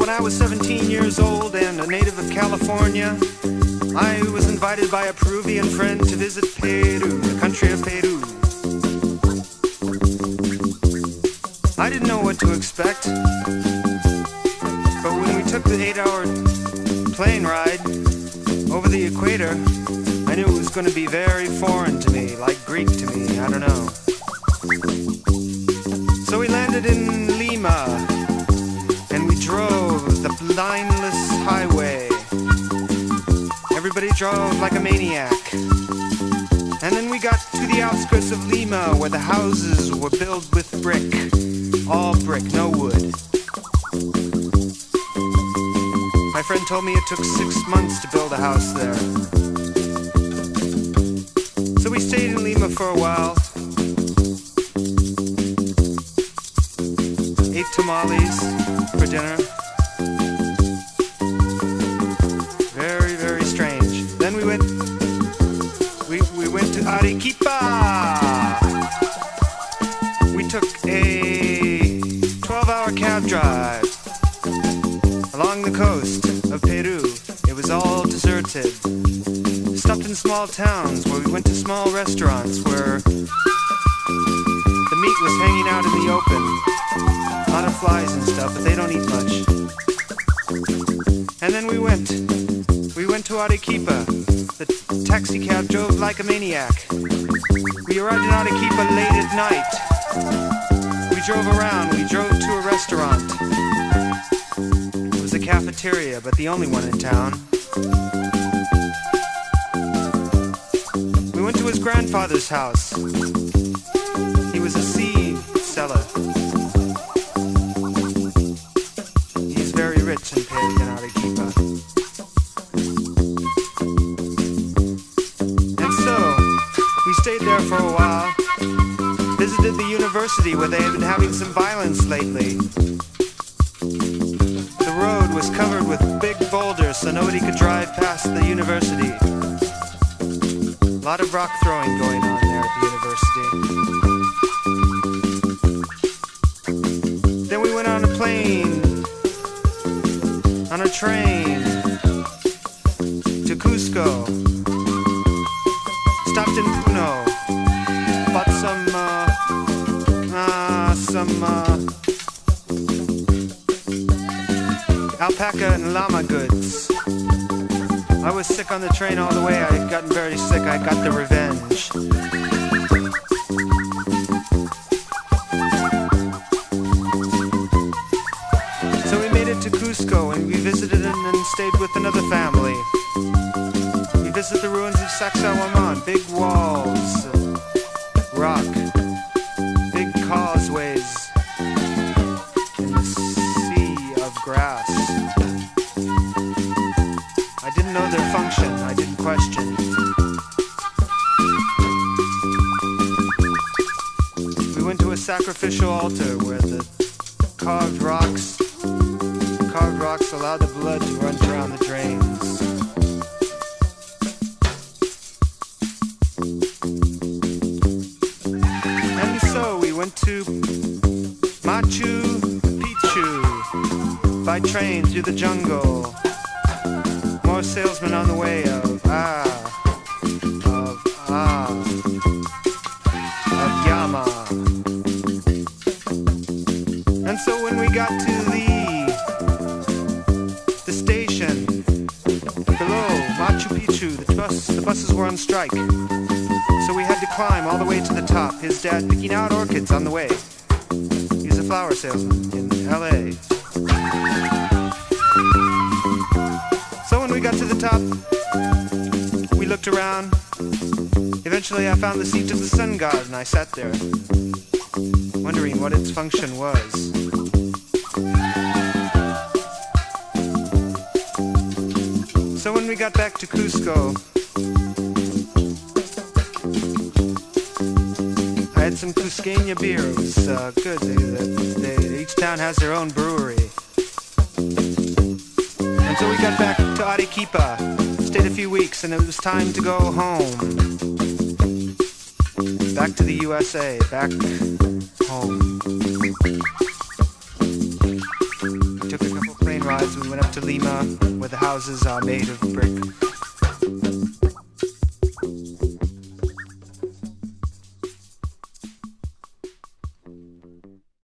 when I was 17 years old and a native of California, I was invited by a Peruvian friend to visit Peru, the country of Peru. I didn't know what to expect, but when we took the 8-hour plane ride over the equator, I knew it was going to be very foreign to me, like Greek to me, I don't know. So we landed in Lima, and we drove the blindless highway. Everybody drove like a maniac. And then we got to the outskirts of Lima, where the houses were built with brick. All brick, no wood. My friend told me it took 6 months to build a house there. So we stayed in Lima for a while. Ate tamales for dinner. Very, very strange. Then we went to Arequipa. We took a 12-hour cab drive along the coast of Peru. It was all deserted. Stopped in small towns where we went to small restaurants where the meat was hanging out in the open. A lot of flies and stuff, but they don't eat much. And then we went to Arequipa. The taxi cab drove like a maniac. We arrived in Arequipa late at night. We drove around. We drove to a restaurant. It was a cafeteria, but the only one in town. We went to his grandfather's house. He was a seed seller. He's very rich in Arequipa. And so, we stayed there for a while. Visited the university where they had been having some violence lately. The road was covered with big boulders so nobody could drive past the university. A lot of rock throwing going on there at the university. Then we went on a plane, on a train, to Cusco. Stopped in Puno. Bought some alpaca and llama goods. I was sick on the train all the way. I had gotten very sick. I got the revenge. So we made it to Cusco and we visited and stayed with another family. We visited the ruins of Sacsayhuaman. Big walls, rock, big causeways in the sea of grass. I didn't know their function, I didn't question. We went to a sacrificial altar where the carved rocks allowed the blood to run down the drains. And so we went to Machu Picchu by train through the jungle. More salesmen on the way of Yama. And so when we got to the station below Machu Picchu, the buses were on strike. So we had to climb all the way to the top. His dad picking out orchids on the way. He's a flower salesman in LA. So when we got to the top, we looked around. Eventually I found the seat of the sun god and I sat there, wondering what its function was. So when we got back to Cusco, I had some Cusqueña beer. It was good. Each town has their own brewery. And so we got back to Arequipa, stayed a few weeks, and it was time to go home. Back to the USA, back home. We took a couple plane rides Went up to Lima, where the houses are made of brick.